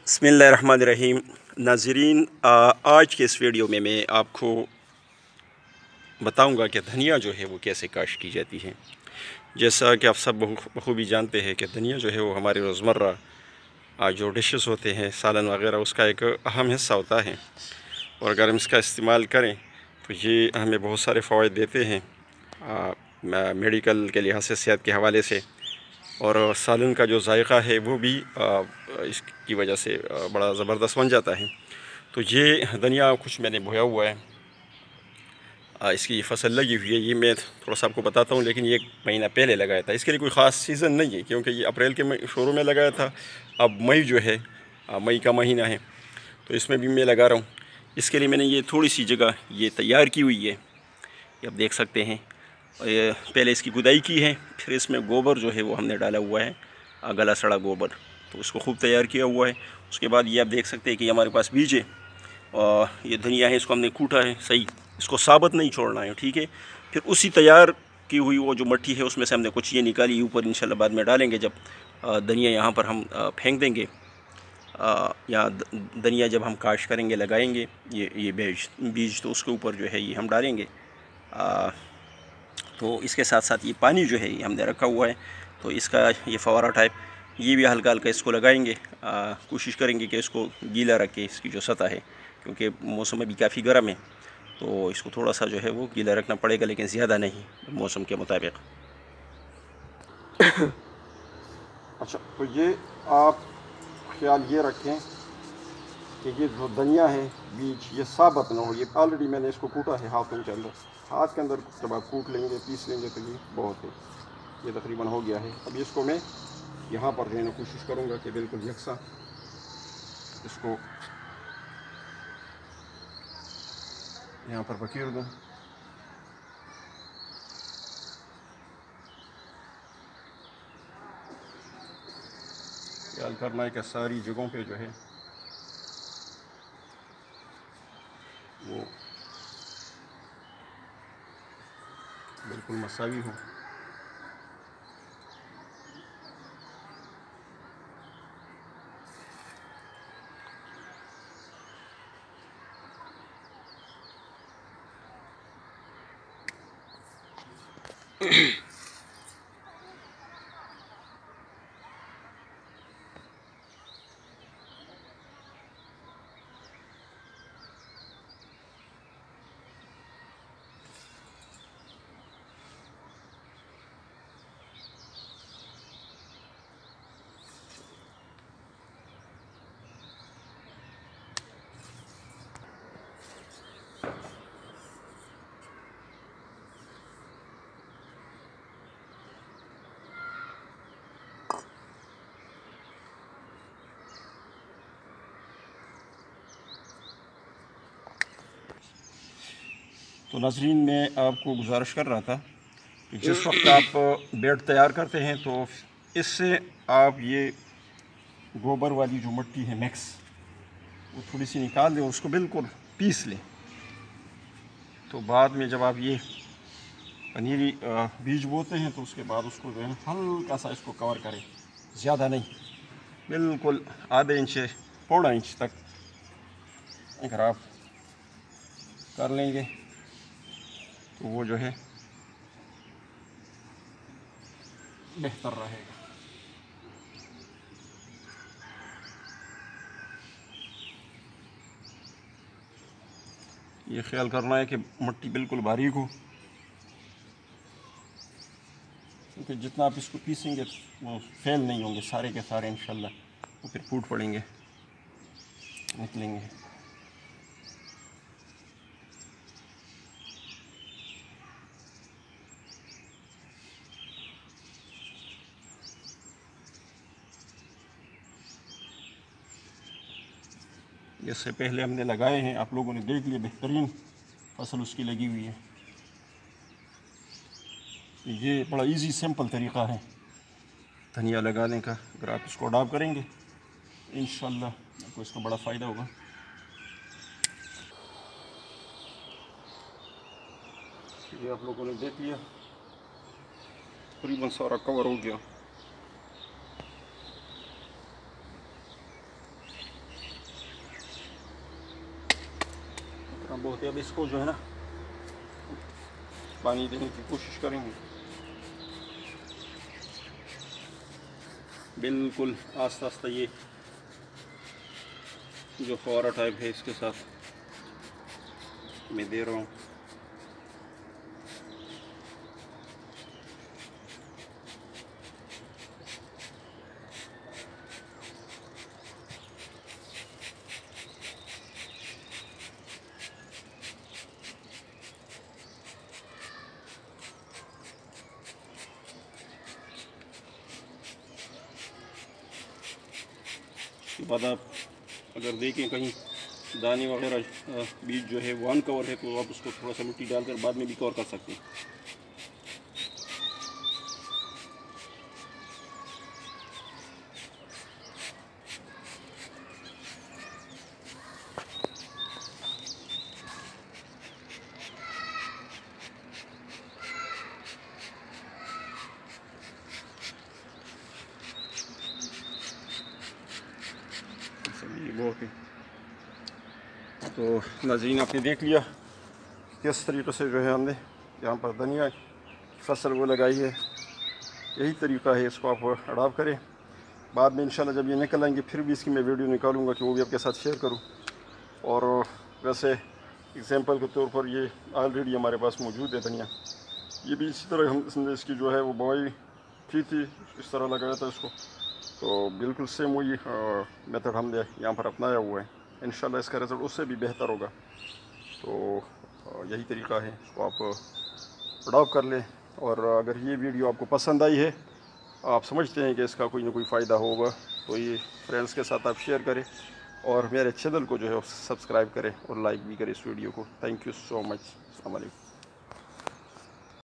बिस्मिल्लाहिर्रहमानिर्रहीम। नाज़रीन, आज के इस वीडियो में मैं आपको बताऊंगा कि धनिया जो है वो कैसे काश्त की जाती है। जैसा कि आप सब बखूबी जानते हैं कि धनिया जो है वो हमारे रोज़मर्रा जो डिशेस होते हैं, सालन वगैरह, उसका एक अहम हिस्सा होता है। और अगर हम इसका इस्तेमाल करें तो ये हमें बहुत सारे फ़वाइद देते हैं मेडिकल के लिहाज से, सेहत के हवाले से। और सालन का जो जायका है वो भी इसकी वजह से बड़ा ज़बरदस्त बन जाता है। तो ये धनिया कुछ मैंने बोया हुआ है, इसकी फसल लगी हुई है। ये मैं थोड़ा सा आपको बताता हूँ, लेकिन ये 1 महीना पहले लगाया था। इसके लिए कोई ख़ास सीज़न नहीं है, क्योंकि ये अप्रैल के शुरू में लगाया था। अब मई जो है, मई का महीना है, तो इसमें भी मैं लगा रहा हूँ। इसके लिए मैंने ये थोड़ी सी जगह ये तैयार की हुई है, ये आप देख सकते हैं। पहले इसकी गुदाई की है, फिर इसमें गोबर जो है वो हमने डाला हुआ है, गला सड़ा गोबर, तो उसको खूब तैयार किया हुआ है। उसके बाद ये आप देख सकते हैं कि हमारे पास बीज है, और ये धनिया है, इसको हमने कूटा है सही, इसको साबुत नहीं छोड़ना है, ठीक है। फिर उसी तैयार की हुई वो जो मट्टी है उसमें से हमने कुछ ये निकाली, ऊपर इंशाल्लाह बाद में डालेंगे जब धनिया यहाँ पर हम फेंक देंगे, या धनिया जब हम काश्त करेंगे, लगाएंगे ये बीज, तो उसके ऊपर जो है ये हम डालेंगे। तो इसके साथ साथ ये पानी जो है ये हमने रखा हुआ है, तो इसका ये फवारा टाइप ये भी हल्का हल्का इसको लगाएंगे। कोशिश करेंगे कि इसको गीला रखें, इसकी जो सतह है, क्योंकि मौसम अभी काफ़ी गर्म है, तो इसको थोड़ा सा जो है वो गीला रखना पड़ेगा, लेकिन ज़्यादा नहीं, मौसम के मुताबिक। अच्छा, तो ये आप ख्याल ये रखें कि ये जो धनिया है बीज ये साबुत ना हो। ये ऑलरेडी मैंने इसको कूटा है हाथों के अंदर, हाथ के अंदर जब आप कूट लेंगे, पीस लेंगे, तो ये बहुत है, ये तकरीबन हो गया है। अब इसको मैं यहाँ पर देने की कोशिश करूँगा कि बिल्कुल यकसा इसको यहाँ पर बखेर दूँ। ख्याल करना है कि सारी जगहों पे जो है वो बिल्कुल मसावी हो। तो नाज़रीन, मैं आपको गुजारिश कर रहा था कि जिस वक्त आप बेड तैयार करते हैं तो इससे आप ये गोबर वाली जो मिट्टी है मिक्स, वो थोड़ी सी निकाल दें और उसको बिल्कुल पीस लें। तो बाद में जब आप ये पनीरी बीज बोते हैं तो उसके बाद उसको जो है हल्का सा इसको कवर करें, ज़्यादा नहीं, बिल्कुल आधे इंच पौना इंच तक अगर आप कर लेंगे तो वो जो है बेहतर रहेगा। ये ख्याल करना है कि मिट्टी बिल्कुल बारीक हो, क्योंकि जितना आप इसको पीसेंगे वो फेल नहीं होंगे सारे के सारे, इंशाल्लाह वो फिर फूट पड़ेंगे, निकलेंगे। इससे पहले हमने लगाए हैं, आप लोगों ने देख लिया, बेहतरीन फसल उसकी लगी हुई है। ये बड़ा इजी सिंपल तरीक़ा है धनिया लगाने का। अगर आप इसको अडॉप्ट करेंगे इंशाल्लाह आपको इसका बड़ा फ़ायदा होगा। ये आप लोगों ने देख लिया, तकरीबन सारा कवर हो गया। थोड़ा बहुत है। अब इसको जो है ना पानी देने की कोशिश करेंगे, बिल्कुल आस्ता आस्ता। ये जो फौरा टाइप है इसके साथ मैं दे रहा हूँ। उसके बाद आप अगर देखें कहीं दाने वगैरह बीज जो है वो अनकवर है तो आप उसको थोड़ा सा मिट्टी डालकर बाद में भी कवर कर सकते हैं। बहुत ही तो नाज़रीन आपने देख लिया किस तरीक़े से जो है हमने यहाँ पर धनिया फसल वो लगाई है। यही तरीका है, इसको आप अडॉप्ट करें। बाद में इंशाल्लाह जब ये निकल आएंगे फिर भी इसकी मैं वीडियो निकालूंगा कि वो भी आपके साथ शेयर करूं। और वैसे एग्जांपल के तौर पर ये ऑलरेडी हमारे पास मौजूद है धनिया। ये भी इसी तरह हमने इसकी जो है वो बुआई की थी, इस तरह लगाया था इसको। तो बिल्कुल सेम वही मेथड हमने यहाँ पर अपनाया हुआ है। इंशाल्लाह इसका रिज़ल्ट उससे भी बेहतर होगा। तो यही तरीका है, इसको आप अडॉप्ट कर लें। और अगर ये वीडियो आपको पसंद आई है, आप समझते हैं कि इसका कोई ना कोई फ़ायदा होगा, तो ये फ्रेंड्स के साथ आप शेयर करें और मेरे चैनल को जो है सब्सक्राइब करें और लाइक भी करें इस वीडियो को। Thank you so much. अस्सलाम वालेकुम।